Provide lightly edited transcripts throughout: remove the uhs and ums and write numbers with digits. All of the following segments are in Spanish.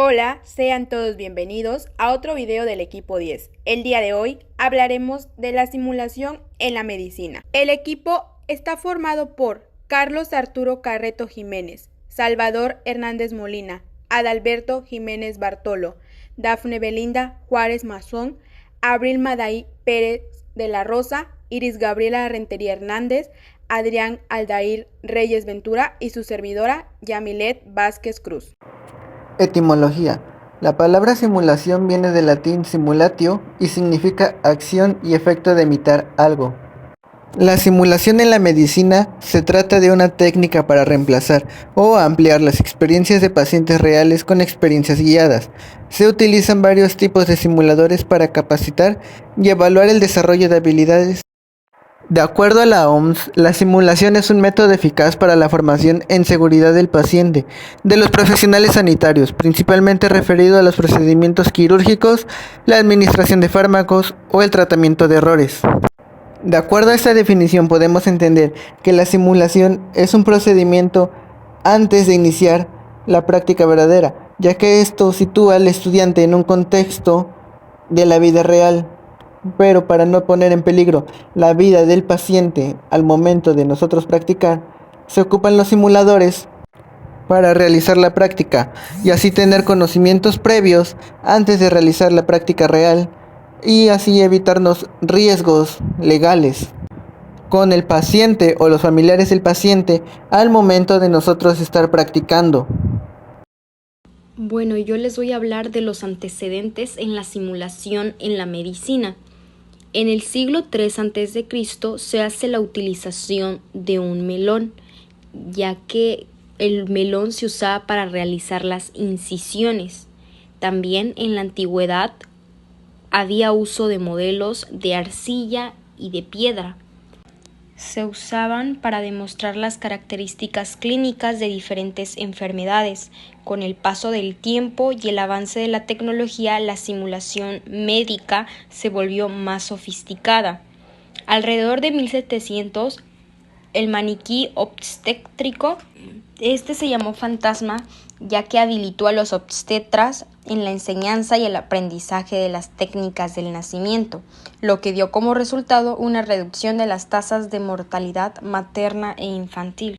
Hola, sean todos bienvenidos a otro video del equipo 10. El día de hoy hablaremos de la simulación en la medicina. El equipo está formado por Carlos Arturo Carreto Jiménez, Salvador Hernández Molina, Adalberto Jiménez Bartolo, Dafne Belinda Juárez Mazón, Abril Madaí Pérez de la Rosa, Iris Gabriela Rentería Hernández, Adrián Aldair Reyes Ventura y su servidora Yamilet Vázquez Cruz. Etimología. La palabra simulación viene del latín simulatio y significa acción y efecto de imitar algo. La simulación en la medicina se trata de una técnica para reemplazar o ampliar las experiencias de pacientes reales con experiencias guiadas. Se utilizan varios tipos de simuladores para capacitar y evaluar el desarrollo de habilidades. De acuerdo a la OMS, la simulación es un método eficaz para la formación en seguridad del paciente, de los profesionales sanitarios, principalmente referido a los procedimientos quirúrgicos, la administración de fármacos o el tratamiento de errores. De acuerdo a esta definición, podemos entender que la simulación es un procedimiento antes de iniciar la práctica verdadera, ya que esto sitúa al estudiante en un contexto de la vida real. Pero para no poner en peligro la vida del paciente al momento de nosotros practicar, se ocupan los simuladores para realizar la práctica y así tener conocimientos previos antes de realizar la práctica real y así evitarnos riesgos legales con el paciente o los familiares del paciente al momento de nosotros estar practicando. Bueno, yo les voy a hablar de los antecedentes en la simulación en la medicina. En el siglo III a.C. se hace la utilización de un melón, ya que el melón se usaba para realizar las incisiones. También en la antigüedad había uso de modelos de arcilla y de piedra. Se usaban para demostrar las características clínicas de diferentes enfermedades. Con el paso del tiempo y el avance de la tecnología, la simulación médica se volvió más sofisticada. Alrededor de 1700, el maniquí obstétrico, se llamó fantasma, ya que habilitó a los obstetras en la enseñanza y el aprendizaje de las técnicas del nacimiento, lo que dio como resultado una reducción de las tasas de mortalidad materna e infantil.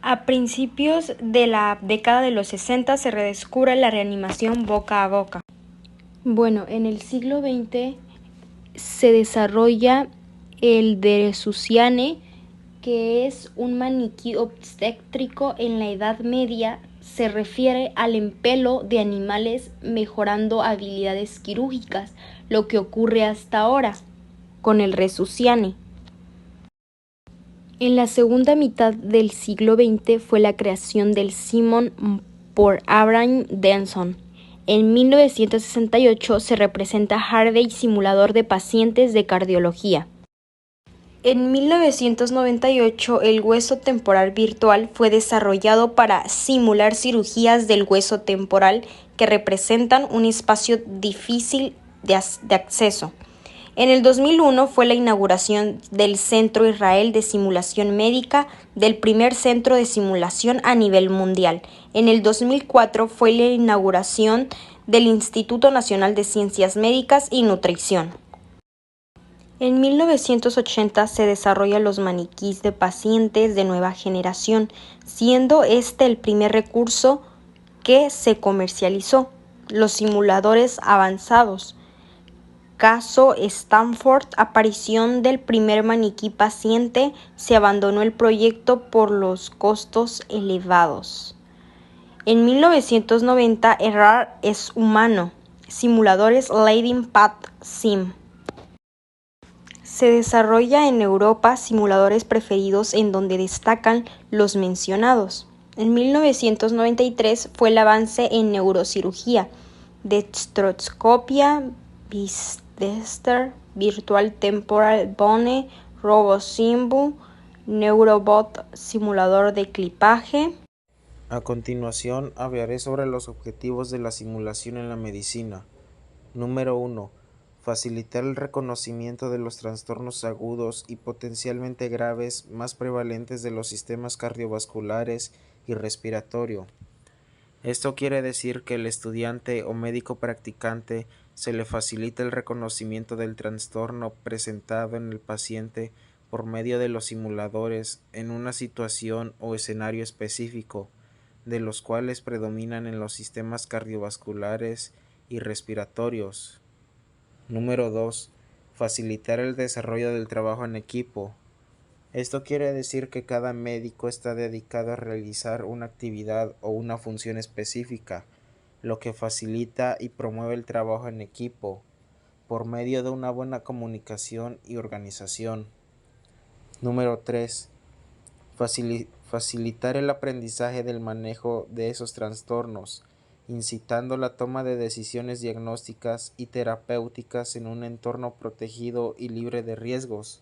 A principios de la década de los 60 se redescubre la reanimación boca a boca. Bueno, en el siglo XX se desarrolla el Dressosiane, que es un maniquí obstétrico en la Edad Media. Se refiere al empelo de animales mejorando habilidades quirúrgicas, lo que ocurre hasta ahora con el Dressosiane. En la segunda mitad del siglo XX fue la creación del Simon por Abraham Denson. En 1968 se representa Harvey simulador de pacientes de cardiología. En 1998 el hueso temporal virtual fue desarrollado para simular cirugías del hueso temporal que representan un espacio difícil de acceso. En el 2001 fue la inauguración del Centro Israel de Simulación Médica, del primer centro de simulación a nivel mundial. En el 2004 fue la inauguración del Instituto Nacional de Ciencias Médicas y Nutrición. En 1980 se desarrollan los maniquís de pacientes de nueva generación, siendo este el primer recurso que se comercializó. Los simuladores avanzados. Caso Stanford, aparición del primer maniquí paciente, se abandonó el proyecto por los costos elevados. En 1990, Errar es humano. Simuladores Leading Path Sim. Se desarrolla en Europa simuladores preferidos en donde destacan los mencionados. En 1993 fue el avance en neurocirugía, dextroscopia, Bicester, Virtual Temporal Bone, RoboSimbu, Neurobot, simulador de clipaje. A continuación hablaré sobre los objetivos de la simulación en la medicina. Número 1. Facilitar el reconocimiento de los trastornos agudos y potencialmente graves más prevalentes de los sistemas cardiovasculares y respiratorio. Esto quiere decir que el estudiante o médico practicante se le facilita el reconocimiento del trastorno presentado en el paciente por medio de los simuladores en una situación o escenario específico, de los cuales predominan en los sistemas cardiovasculares y respiratorios. Número 2. Facilitar el desarrollo del trabajo en equipo. Esto quiere decir que cada médico está dedicado a realizar una actividad o una función específica, lo que facilita y promueve el trabajo en equipo por medio de una buena comunicación y organización. Número 3. Facilitar el aprendizaje del manejo de esos trastornos, incitando la toma de decisiones diagnósticas y terapéuticas en un entorno protegido y libre de riesgos.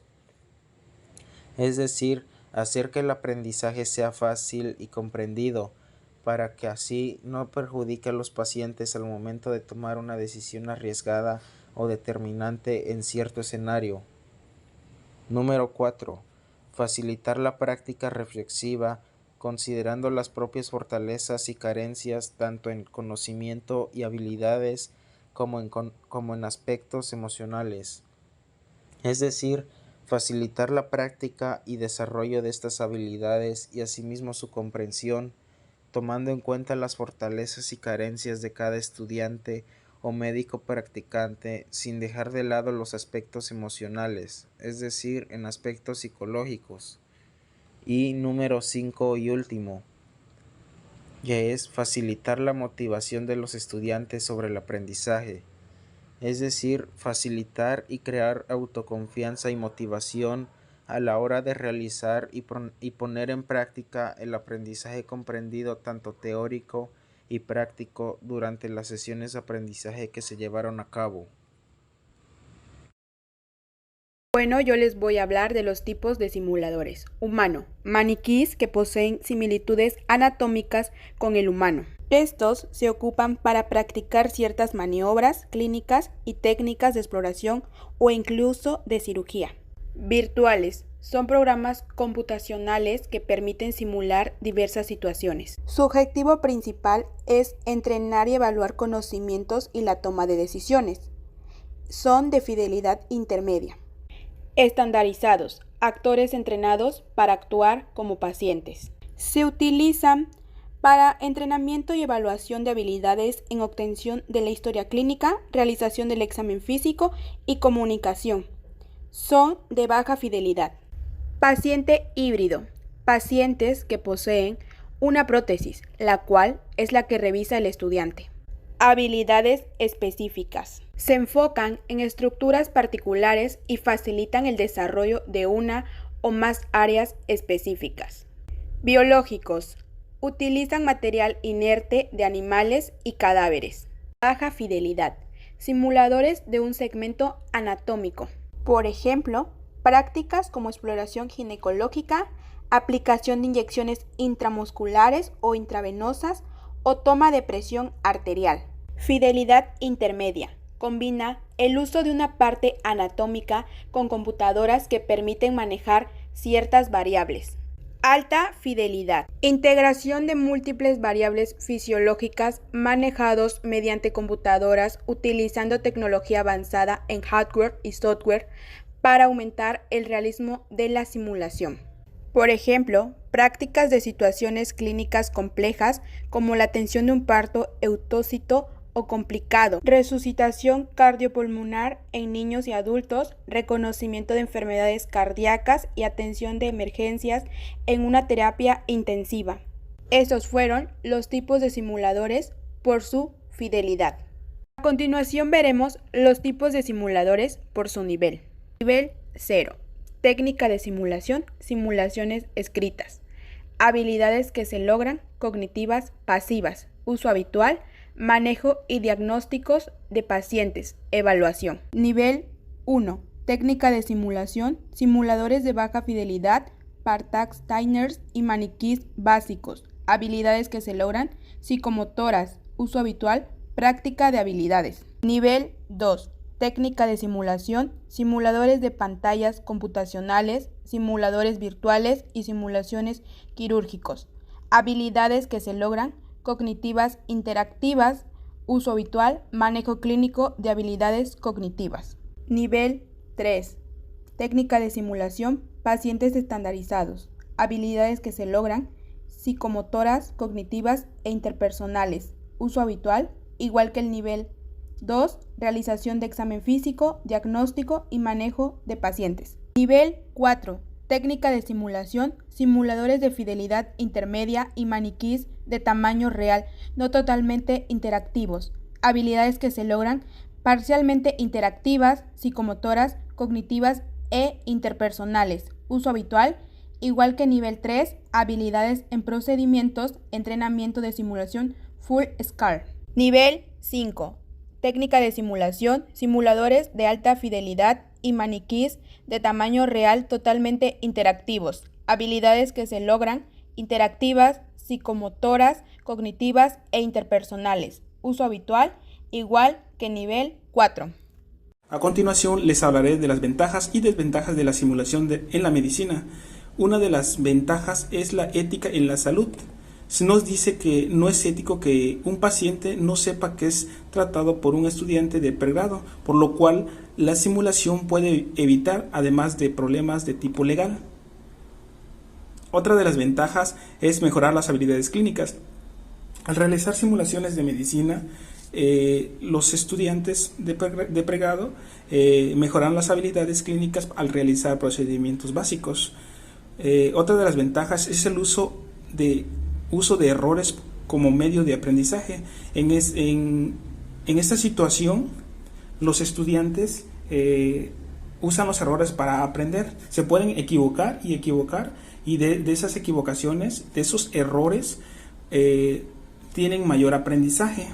Es decir, hacer que el aprendizaje sea fácil y comprendido, para que así no perjudique a los pacientes al momento de tomar una decisión arriesgada o determinante en cierto escenario. Número 4. Facilitar la práctica reflexiva, considerando las propias fortalezas y carencias tanto en conocimiento y habilidades como en aspectos emocionales. Es decir, facilitar la práctica y desarrollo de estas habilidades y asimismo su comprensión, tomando en cuenta las fortalezas y carencias de cada estudiante o médico practicante sin dejar de lado los aspectos emocionales, es decir, en aspectos psicológicos. Y número 5 y último, que es facilitar la motivación de los estudiantes sobre el aprendizaje, es decir, facilitar y crear autoconfianza y motivación a la hora de realizar y poner en práctica el aprendizaje comprendido tanto teórico y práctico durante las sesiones de aprendizaje que se llevaron a cabo. Bueno, yo les voy a hablar de los tipos de simuladores. Humano, maniquís que poseen similitudes anatómicas con el humano. Estos se ocupan para practicar ciertas maniobras clínicas y técnicas de exploración o incluso de cirugía. Virtuales son programas computacionales que permiten simular diversas situaciones. Su objetivo principal es entrenar y evaluar conocimientos y la toma de decisiones. Son de fidelidad intermedia. Estandarizados, actores entrenados para actuar como pacientes. Se utilizan para entrenamiento y evaluación de habilidades en obtención de la historia clínica, realización del examen físico y comunicación. Son de baja fidelidad. Paciente híbrido, pacientes que poseen una prótesis, la cual es la que revisa el estudiante. Habilidades específicas. Se enfocan en estructuras particulares y facilitan el desarrollo de una o más áreas específicas. Biológicos. Utilizan material inerte de animales y cadáveres. Baja fidelidad. Simuladores de un segmento anatómico. Por ejemplo, prácticas como exploración ginecológica, aplicación de inyecciones intramusculares o intravenosas o toma de presión arterial. Fidelidad intermedia. Combina el uso de una parte anatómica con computadoras que permiten manejar ciertas variables. Alta fidelidad. Integración de múltiples variables fisiológicas manejados mediante computadoras utilizando tecnología avanzada en hardware y software para aumentar el realismo de la simulación. Por ejemplo, prácticas de situaciones clínicas complejas como la atención de un parto eutócito o complicado, resucitación cardiopulmonar en niños y adultos, reconocimiento de enfermedades cardíacas y atención de emergencias en una terapia intensiva. Estos fueron los tipos de simuladores por su fidelidad. A continuación veremos los tipos de simuladores por su nivel. Nivel 0. Técnica de simulación, simulaciones escritas. Habilidades que se logran, cognitivas pasivas, uso habitual, manejo y diagnósticos de pacientes, evaluación. Nivel 1. Técnica de simulación, simuladores de baja fidelidad, Partax-Steiners y maniquís básicos. Habilidades que se logran, psicomotoras, uso habitual, práctica de habilidades. Nivel 2. Técnica de simulación, simuladores de pantallas computacionales, simuladores virtuales y simulaciones quirúrgicos. Habilidades que se logran, cognitivas interactivas, uso habitual, manejo clínico de habilidades cognitivas. Nivel 3. Técnica de simulación, pacientes estandarizados, habilidades que se logran, psicomotoras, cognitivas e interpersonales, uso habitual, igual que el nivel 2, realización de examen físico, diagnóstico y manejo de pacientes. Nivel 4. Técnica de simulación, simuladores de fidelidad intermedia y maniquís de tamaño real, no totalmente interactivos, habilidades que se logran, parcialmente interactivas, psicomotoras, cognitivas e interpersonales, uso habitual, igual que nivel 3, habilidades en procedimientos, entrenamiento de simulación full scale. Nivel 5. Técnica de simulación, simuladores de alta fidelidad y maniquís de tamaño real totalmente interactivos, habilidades que se logran, interactivas, psicomotoras, cognitivas e interpersonales, uso habitual, igual que nivel 4. A continuación les hablaré de las ventajas y desventajas de la simulación en la medicina. Una de las ventajas es la ética en la salud. Se nos dice que no es ético que un paciente no sepa que es tratado por un estudiante de pregrado, por lo cual la simulación puede evitar, además de problemas de tipo legal. Otra de las ventajas es mejorar las habilidades clínicas. Al realizar simulaciones de medicina, los estudiantes de pregrado mejoran las habilidades clínicas al realizar procedimientos básicos. Otra de las ventajas es el uso de errores como medio de aprendizaje. En esta situación, los estudiantes usan los errores para aprender. Se pueden equivocar y de esas equivocaciones, de esos errores, tienen mayor aprendizaje,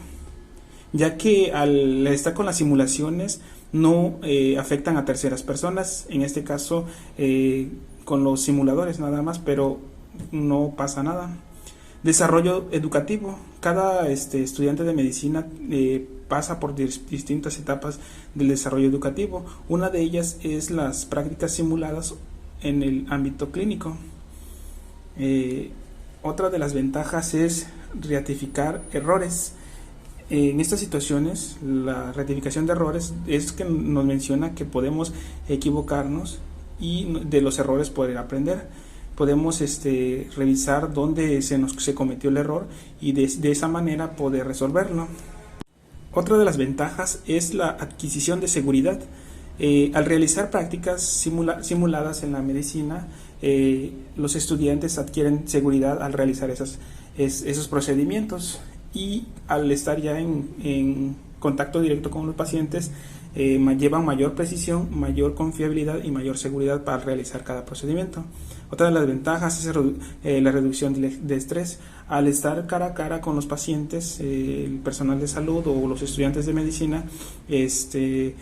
ya que al estar con las simulaciones no afectan a terceras personas, en este caso con los simuladores nada más, pero no pasa nada. Desarrollo educativo. Cada estudiante de medicina pasa por distintas etapas del desarrollo educativo. Una de ellas es las prácticas simuladas en el ámbito clínico. Otra de las ventajas es ratificar errores. En estas situaciones, la ratificación de errores es que nos menciona que podemos equivocarnos y de los errores poder aprender. Podemos revisar dónde se cometió el error y de esa manera poder resolverlo. Otra de las ventajas es la adquisición de seguridad. Al realizar prácticas simuladas en la medicina, los estudiantes adquieren seguridad al realizar esos procedimientos, y al estar ya en contacto directo con los pacientes, llevan mayor precisión, mayor confiabilidad y mayor seguridad para realizar cada procedimiento. Otra de las ventajas es la reducción de estrés. Al estar cara a cara con los pacientes, el personal de salud o los estudiantes de medicina se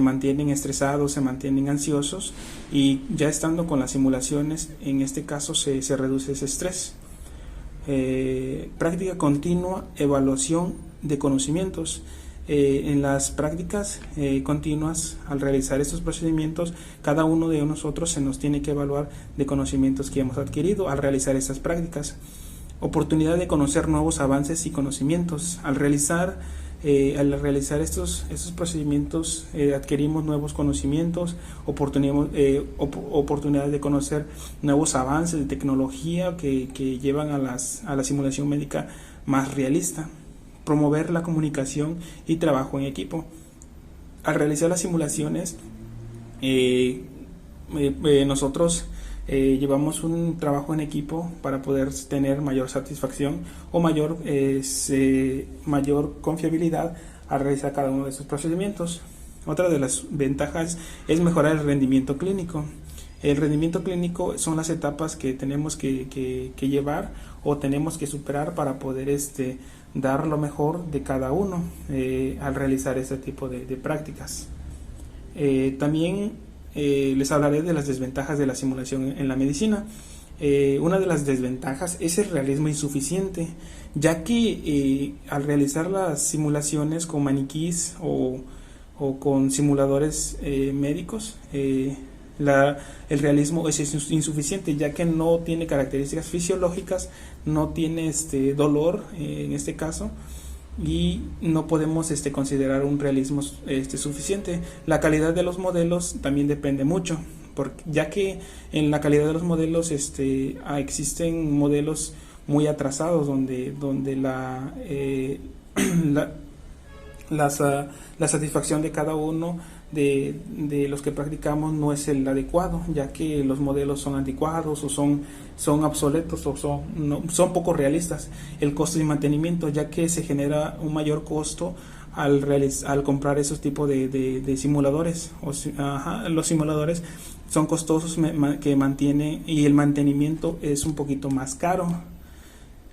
mantienen estresados, se mantienen ansiosos, y ya estando con las simulaciones, en este caso se reduce ese estrés. Práctica continua, evaluación de conocimientos. En las prácticas continuas, al realizar estos procedimientos, cada uno de nosotros se nos tiene que evaluar de conocimientos que hemos adquirido al realizar estas prácticas. Oportunidad de conocer nuevos avances y conocimientos. Al realizar estos procedimientos adquirimos nuevos conocimientos, oportunidades de conocer nuevos avances de tecnología que llevan a la simulación médica más realista. Promover la comunicación y trabajo en equipo. Al realizar las simulaciones, nosotros llevamos un trabajo en equipo para poder tener mayor satisfacción o mayor confiabilidad al realizar cada uno de estos procedimientos. Otra de las ventajas es mejorar el rendimiento clínico. El rendimiento clínico son las etapas que tenemos que llevar o tenemos que superar para poder dar lo mejor de cada uno al realizar este tipo de prácticas. También les hablaré de las desventajas de la simulación en la medicina. Una de las desventajas es el realismo insuficiente, ya que al realizar las simulaciones con maniquís o con simuladores médicos, El realismo es insuficiente, ya que no tiene características fisiológicas, no tiene dolor en este caso, y no podemos considerar un realismo suficiente. La calidad de los modelos también depende mucho, ya que en la calidad de los modelos existen modelos muy atrasados donde la satisfacción de cada uno de los que practicamos no es el adecuado, ya que los modelos son anticuados o son obsoletos o son poco realistas. El costo de mantenimiento, ya que se genera un mayor costo al comprar esos tipos de simuladores. Los simuladores son costosos que mantienen, y el mantenimiento es un poquito más caro.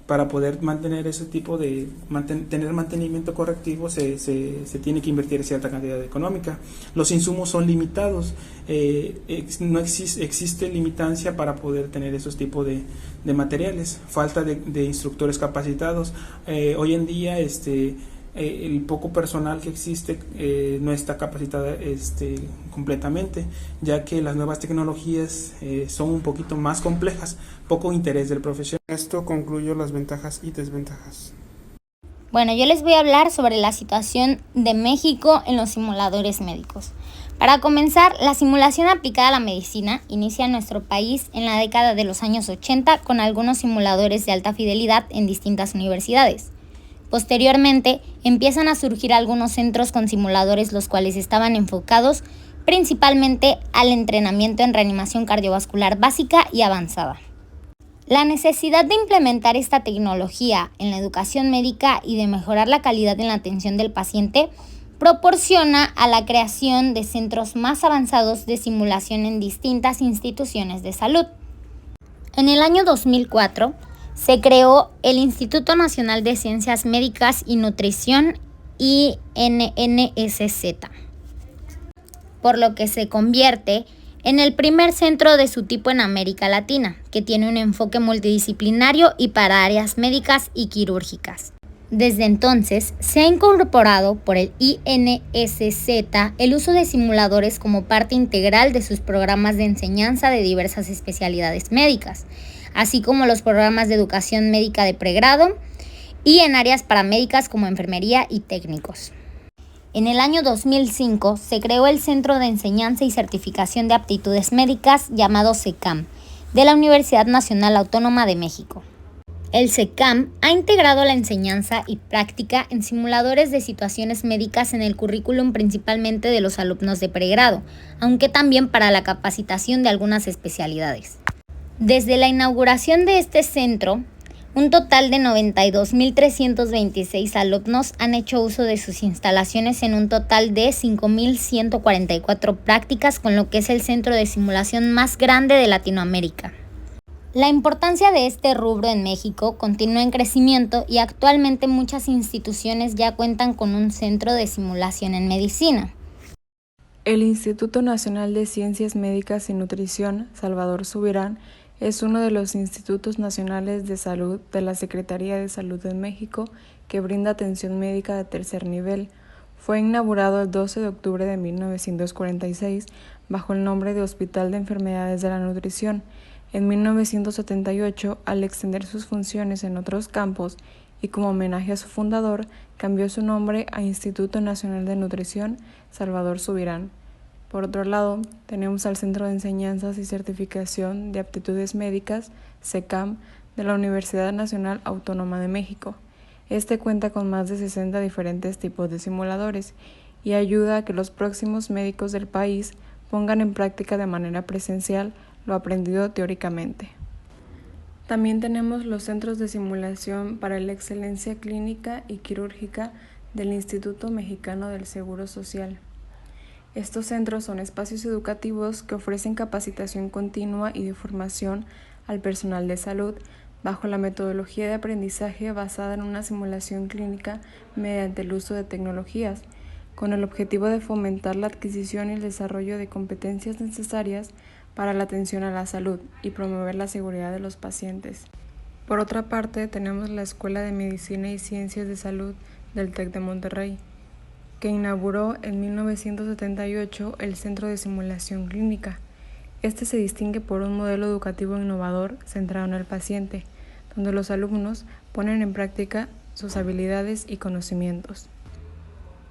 Para poder mantener ese tipo tener mantenimiento correctivo se tiene que invertir cierta cantidad económica. Los insumos son limitados, no existe limitancia para poder tener esos tipos de materiales. Falta de instructores capacitados. Hoy en día el poco personal que existe no está capacitada completamente, ya que las nuevas tecnologías son un poquito más complejas, poco interés del profesional. Esto concluyo las ventajas y desventajas. Bueno, yo les voy a hablar sobre la situación de México en los simuladores médicos. Para comenzar, la simulación aplicada a la medicina inicia en nuestro país en la década de los años 80 con algunos simuladores de alta fidelidad en distintas universidades. Posteriormente, empiezan a surgir algunos centros con simuladores los cuales estaban enfocados principalmente al entrenamiento en reanimación cardiovascular básica y avanzada. La necesidad de implementar esta tecnología en la educación médica y de mejorar la calidad en la atención del paciente proporciona a la creación de centros más avanzados de simulación en distintas instituciones de salud. En el año 2004, se creó el Instituto Nacional de Ciencias Médicas y Nutrición, INNSZ, por lo que se convierte en el primer centro de su tipo en América Latina, que tiene un enfoque multidisciplinario y para áreas médicas y quirúrgicas. Desde entonces, se ha incorporado por el INSZ el uso de simuladores como parte integral de sus programas de enseñanza de diversas especialidades médicas, así como los programas de educación médica de pregrado y en áreas paramédicas como enfermería y técnicos. En el año 2005 se creó el Centro de Enseñanza y Certificación de Aptitudes Médicas llamado CECAM, de la Universidad Nacional Autónoma de México. El CECAM ha integrado la enseñanza y práctica en simuladores de situaciones médicas en el currículum principalmente de los alumnos de pregrado, aunque también para la capacitación de algunas especialidades. Desde la inauguración de este centro, un total de 92.326 alumnos han hecho uso de sus instalaciones en un total de 5.144 prácticas, con lo que es el centro de simulación más grande de Latinoamérica. La importancia de este rubro en México continúa en crecimiento y actualmente muchas instituciones ya cuentan con un centro de simulación en medicina. El Instituto Nacional de Ciencias Médicas y Nutrición, Salvador Subirán, es uno de los institutos nacionales de salud de la Secretaría de Salud en México que brinda atención médica de tercer nivel. Fue inaugurado el 12 de octubre de 1946 bajo el nombre de Hospital de Enfermedades de la Nutrición. En 1978, al extender sus funciones en otros campos y como homenaje a su fundador, cambió su nombre a Instituto Nacional de Nutrición Salvador Subirán. Por otro lado, tenemos al Centro de Enseñanzas y Certificación de Aptitudes Médicas, CECAM, de la Universidad Nacional Autónoma de México. Este cuenta con más de 60 diferentes tipos de simuladores y ayuda a que los próximos médicos del país pongan en práctica de manera presencial lo aprendido teóricamente. También tenemos los centros de simulación para la excelencia clínica y quirúrgica del Instituto Mexicano del Seguro Social. Estos centros son espacios educativos que ofrecen capacitación continua y de formación al personal de salud bajo la metodología de aprendizaje basada en una simulación clínica mediante el uso de tecnologías, con el objetivo de fomentar la adquisición y el desarrollo de competencias necesarias para la atención a la salud y promover la seguridad de los pacientes. Por otra parte, tenemos la Escuela de Medicina y Ciencias de Salud del TEC de Monterrey, que inauguró en 1978 el Centro de Simulación Clínica. Este se distingue por un modelo educativo innovador centrado en el paciente, donde los alumnos ponen en práctica sus habilidades y conocimientos.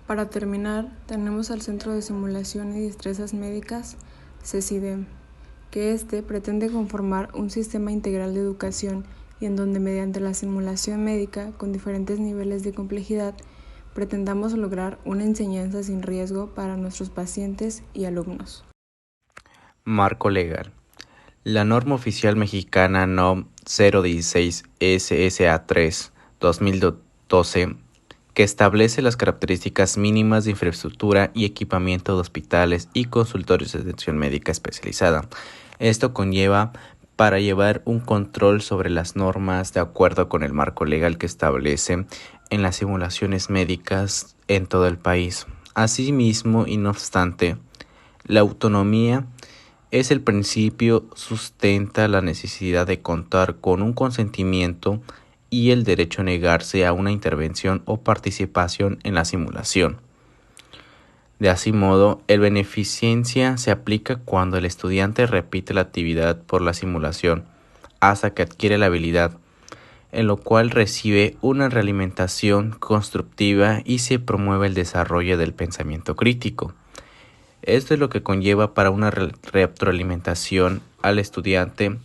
Para terminar, tenemos al Centro de Simulación y Destrezas Médicas, CECIDEM, que pretende conformar un sistema integral de educación y en donde mediante la simulación médica con diferentes niveles de complejidad pretendamos lograr una enseñanza sin riesgo para nuestros pacientes y alumnos. Marco legal. La norma oficial mexicana NOM 016 SSA3 2012, que establece las características mínimas de infraestructura y equipamiento de hospitales y consultorios de atención médica especializada. Esto conlleva para llevar un control sobre las normas de acuerdo con el marco legal que establece en las simulaciones médicas en todo el país. Asimismo, y no obstante, la autonomía es el principio sustenta la necesidad de contar con un consentimiento y el derecho a negarse a una intervención o participación en la simulación. De así modo, el beneficencia se aplica cuando el estudiante repite la actividad por la simulación hasta que adquiere la habilidad, en lo cual recibe una realimentación constructiva y se promueve el desarrollo del pensamiento crítico. Esto es lo que conlleva para una retroalimentación al estudiante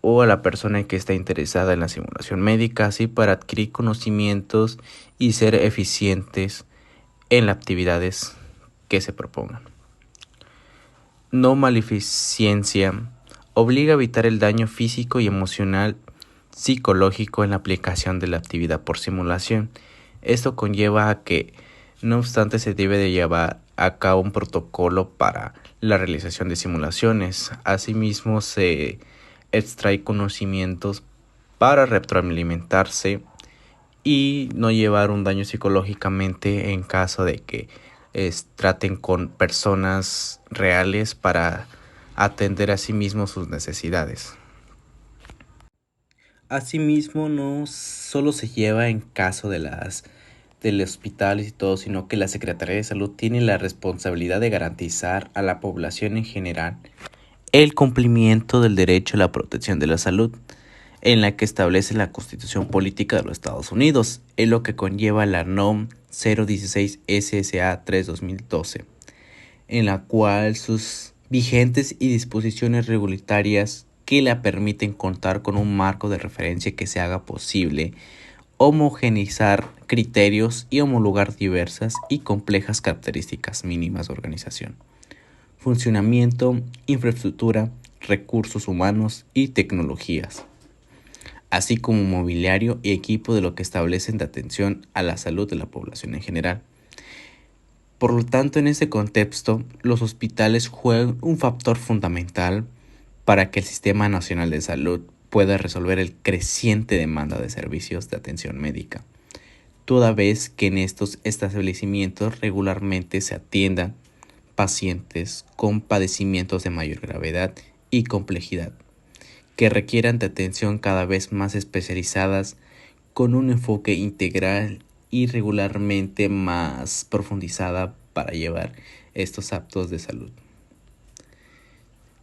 o a la persona que está interesada en la simulación médica, así para adquirir conocimientos y ser eficientes en las actividades que se propongan. No maleficencia obliga a evitar el daño físico y emocional psicológico en la aplicación de la actividad por simulación. Esto conlleva a que, no obstante, se debe de llevar a cabo un protocolo para la realización de simulaciones. Asimismo, se extrae conocimientos para retroalimentarse y no llevar un daño psicológicamente en caso de que traten con personas reales para atender a sí mismos sus necesidades. Asimismo, no solo se lleva en caso del hospital y todo, sino que la Secretaría de Salud tiene la responsabilidad de garantizar a la población en general el cumplimiento del derecho a la protección de la salud, en la que establece la Constitución Política de los Estados Unidos, en lo que conlleva la NOM 016 SSA3 2012, en la cual sus vigentes y disposiciones regulatorias que la permiten contar con un marco de referencia que se haga posible homogeneizar criterios y homologar diversas y complejas características mínimas de organización, funcionamiento, infraestructura, recursos humanos y tecnologías, así como mobiliario y equipo de lo que establecen de atención a la salud de la población en general. Por lo tanto, en este contexto, los hospitales juegan un factor fundamental para que el Sistema Nacional de Salud pueda resolver el creciente demanda de servicios de atención médica, toda vez que en estos establecimientos regularmente se atiendan pacientes con padecimientos de mayor gravedad y complejidad, que requieran de atención cada vez más especializadas con un enfoque integral y regularmente más profundizada para llevar estos actos de salud.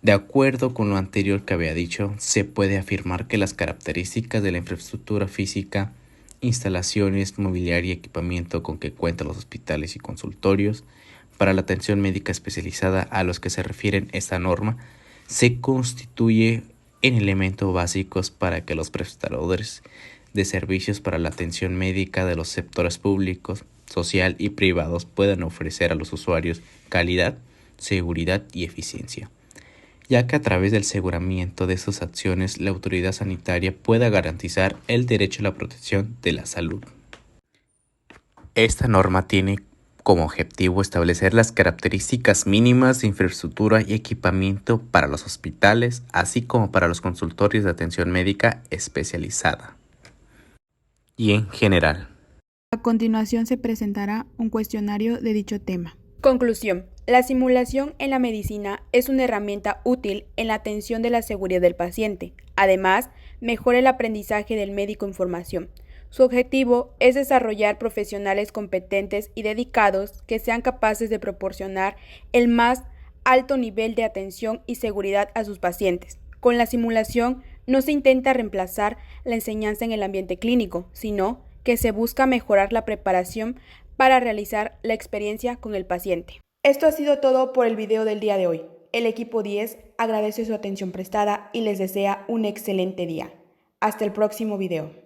De acuerdo con lo anterior que había dicho, se puede afirmar que las características de la infraestructura física, instalaciones, mobiliario y equipamiento con que cuentan los hospitales y consultorios para la atención médica especializada a los que se refieren esta norma se constituye en elementos básicos para que los prestadores de servicios para la atención médica de los sectores públicos, social y privados puedan ofrecer a los usuarios calidad, seguridad y eficiencia, ya que a través del aseguramiento de sus acciones la autoridad sanitaria pueda garantizar el derecho a la protección de la salud. Esta norma tiene como objetivo establecer las características mínimas de infraestructura y equipamiento para los hospitales, así como para los consultorios de atención médica especializada y en general. A continuación se presentará un cuestionario de dicho tema. Conclusión. La simulación en la medicina es una herramienta útil en la atención de la seguridad del paciente. Además, mejora el aprendizaje del médico en formación. Su objetivo es desarrollar profesionales competentes y dedicados que sean capaces de proporcionar el más alto nivel de atención y seguridad a sus pacientes. Con la simulación no se intenta reemplazar la enseñanza en el ambiente clínico, sino que se busca mejorar la preparación para realizar la experiencia con el paciente. Esto ha sido todo por el video del día de hoy. El equipo 10 agradece su atención prestada y les desea un excelente día. Hasta el próximo video.